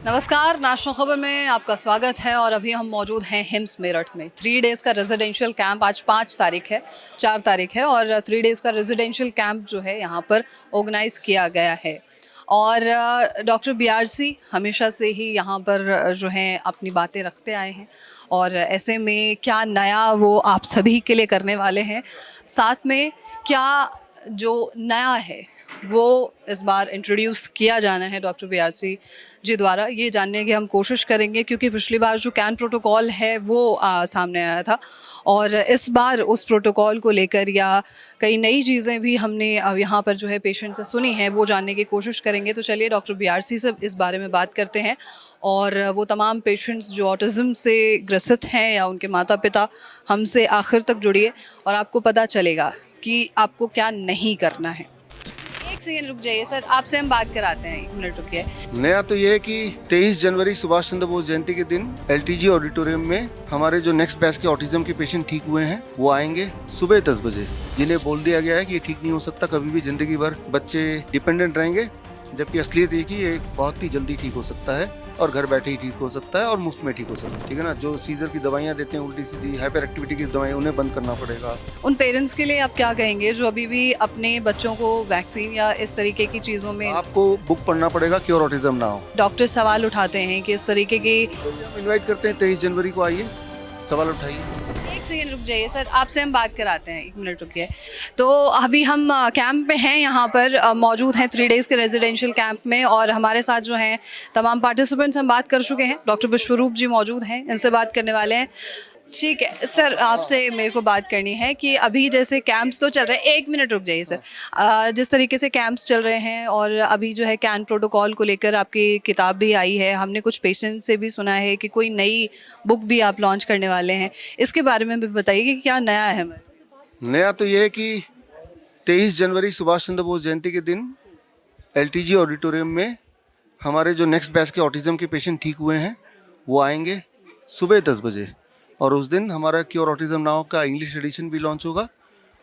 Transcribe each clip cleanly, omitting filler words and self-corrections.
नमस्कार, नेशनल खबर में आपका स्वागत है और अभी हम मौजूद हैं हिम्स मेरठ में। 3 डेज़ का रेजिडेंशियल कैंप आज 5 तारीख है, 4 तारीख है और 3 डेज़ का रेजिडेंशियल कैंप जो है यहाँ पर ऑर्गेनाइज़ किया गया है। और डॉक्टर बीआरसी हमेशा से ही यहाँ पर जो है अपनी बातें रखते आए हैं और ऐसे में क्या नया वो आप सभी के लिए करने वाले हैं, साथ में क्या जो नया है वो इस बार इंट्रोड्यूस किया जाना है डॉक्टर बीआरसी जी द्वारा, ये जानने की हम कोशिश करेंगे। क्योंकि पिछली बार जो कैन प्रोटोकॉल है वो सामने आया था और इस बार उस प्रोटोकॉल को लेकर या कई नई चीज़ें भी हमने यहाँ पर जो है पेशेंट से सुनी हैं, वो जानने की कोशिश करेंगे। तो चलिए डॉक्टर बीआरसी से इस बारे में बात करते हैं और वो तमाम पेशेंट्स जो ऑटिज़म से ग्रसित हैं या उनके माता पिता, हमसे आखिर तक जुड़िए और आपको पता चलेगा कि आपको क्या नहीं करना है। एक सेकंड रुक जाइए सर, आपसे हम बात कराते हैं, 1 मिनट रुकिए। नया तो ये है कि 23 जनवरी सुभाष चंद्र बोस जयंती के दिन एलटीजी ऑडिटोरियम में हमारे जो नेक्स्ट बैच के ऑटिज्म के पेशेंट ठीक हुए हैं वो आएंगे सुबह 10 बजे, जिन्हें बोल दिया गया है कि ये ठीक नहीं हो सकता, कभी भी जिंदगी भर बच्चे डिपेंडेंट रहेंगे, जबकि असलियत ये कि ये बहुत ही जल्दी ठीक हो सकता है और घर बैठे ही ठीक हो सकता है और मुफ्त में ठीक हो सकता है। ठीक है ना। जो सीजर की दवाइयाँ देते हैं, उल्टी सीधी हाइपर एक्टिविटी की दवाइयाँ, उन्हें बंद करना पड़ेगा। उन पेरेंट्स के लिए आप क्या कहेंगे जो अभी भी अपने बच्चों को वैक्सीन या इस तरीके की चीज़ों में आपको बुक पढ़ना पड़ेगा क्योर ऑटिज्म ना हो। डॉक्टर सवाल उठाते हैं कि इस तरीके की। हम इन्वाइट करते हैं 23 जनवरी को, आइए, सवाल उठाइए। एक सेकंड रुक जाइए सर, आपसे हम बात कराते हैं, 1 मिनट रुकिए। तो अभी हम कैंप में हैं, यहाँ पर मौजूद हैं 3 डेज़ के रेजिडेंशियल कैंप में और हमारे साथ जो हैं तमाम पार्टिसिपेंट्स हम बात कर चुके हैं। डॉक्टर विश्वरूप जी मौजूद हैं, इनसे बात करने वाले हैं। ठीक है सर, आपसे मेरे को बात करनी है कि अभी जैसे कैंप्स तो चल रहे हैं, 1 मिनट रुक जाइए सर। जिस तरीके से कैंप्स चल रहे हैं और अभी जो है कैन प्रोटोकॉल को लेकर आपकी किताब भी आई है, हमने कुछ पेशेंट से भी सुना है कि कोई नई बुक भी आप लॉन्च करने वाले हैं, इसके बारे में भी बताइए कि क्या नया है हमें। नया तो ये है कि 23 जनवरी सुभाष चंद्र बोस जयंती के दिन एलटीजी ऑडिटोरियम में हमारे जो नेक्स्ट बैच के ऑटिज्म के पेशेंट ठीक हुए हैं वो आएंगे सुबह 10 बजे और उस दिन हमारा क्योर ऑटिज्म नाउ का इंग्लिश एडिशन भी लॉन्च होगा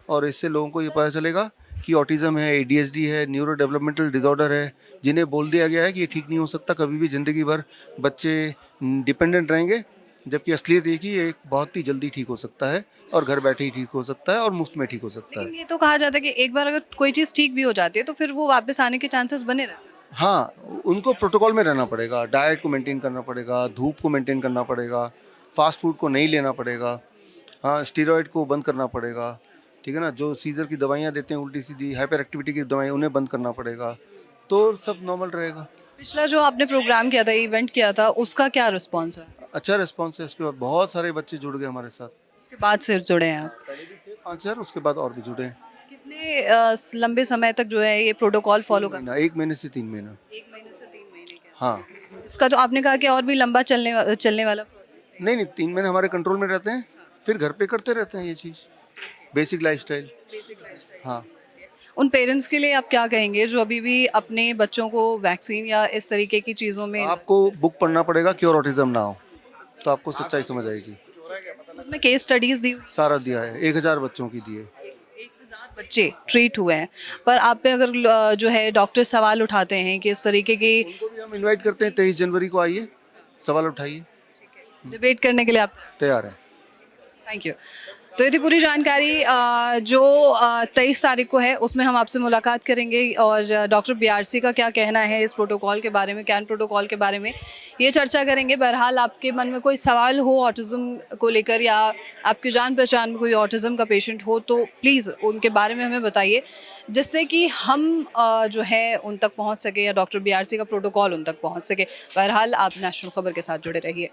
और इससे लोगों को ये पता चलेगा कि ऑटिज्म है, एडीएचडी है, न्यूरो डेवलपमेंटल डिसऑर्डर है, जिन्हें बोल दिया गया है कि ये ठीक नहीं हो सकता, कभी भी ज़िंदगी भर बच्चे डिपेंडेंट रहेंगे, जबकि असलियत ये कि ये बहुत ही जल्दी ठीक हो सकता है और घर बैठे ही ठीक हो सकता है और मुफ्त में ठीक हो सकता है। लेकिन ये तो कहा जाता है कि एक बार अगर कोई चीज़ ठीक भी हो जाती है तो फिर वो वापस आने के चांसेस बने रहते हैं। हाँ, उनको प्रोटोकॉल में रहना पड़ेगा, डाइट को मेंटेन करना पड़ेगा, धूप को मेंटेन करना पड़ेगा, फास्ट फूड को नहीं लेना पड़ेगा, हाँ, स्टीरॉयड को बंद करना पड़ेगा। ठीक है ना। जो सीजर की दवाइयाँ देते हैं, उल्टी सीधी हाइपर एक्टिविटी की दवाइयाँ, उन्हें बंद करना पड़ेगा, तो सब नॉर्मल रहेगा। पिछला जो आपने प्रोग्राम किया था, इवेंट किया था, उसका क्या रिस्पॉन्स है? अच्छा रिस्पॉन्स है। इसके बाद बहुत सारे बच्चे जुड़ गए हमारे साथ। उसके बाद से जुड़े हैं आप? पहले भी थे 5,000, उसके बाद और भी जुड़े हैं। कितने लंबे समय तक जो है ये प्रोटोकॉल फॉलो करना? 1 महीने से 3 महीना। 1 महीने से 3 महीने के। हाँ। इसका तो आपने कहा कि और भी लंबा चलने वाला प्रोसेस है। नहीं, 3 महीने हमारे कंट्रोल में रहते हैं, फिर घर पे करते रहते हैं ये चीज़, बेसिक लाइफस्टाइल। हाँ। उन पेरेंट्स के लिए आप क्या कहेंगे जो अभी भी अपने बच्चों को वैक्सीन या इस तरीके की चीज़ों में? आपको बुक पढ़ना पड़ेगा क्योर ऑटिज्म ना हो, तो आपको सच्चाई समझ आएगी। उसमें केस स्टडीज दी हुई, सारा दिया है, 1000 बच्चों की दिए। 1000 बच्चे ट्रीट हुए हैं, पर आप पे अगर जो है डॉक्टर सवाल उठाते हैं कि इस तरीके की उनको भी हम इनवाइट करते हैं 23 जनवरी को, आइए, सवाल उठाइए, डिबेट करने के लिए आप तैयार है। Thank you. तो ये थी पूरी जानकारी जो 23 तारीख को है, उसमें हम आपसे मुलाकात करेंगे और डॉक्टर बीआरसी का क्या कहना है इस प्रोटोकॉल के बारे में, कैन प्रोटोकॉल के बारे में, ये चर्चा करेंगे। बहरहाल आपके मन में कोई सवाल हो ऑटिज़म को लेकर या आपकी जान पहचान में कोई ऑटिज़म का पेशेंट हो तो प्लीज़ उनके बारे में हमें बताइए, जिससे कि हम जो है उन तक पहुँच सके या डॉक्टर बीआरसी का प्रोटोकॉल उन तक पहुँच सके। बहरहाल आप नेशनल खबर के साथ जुड़े रहिए।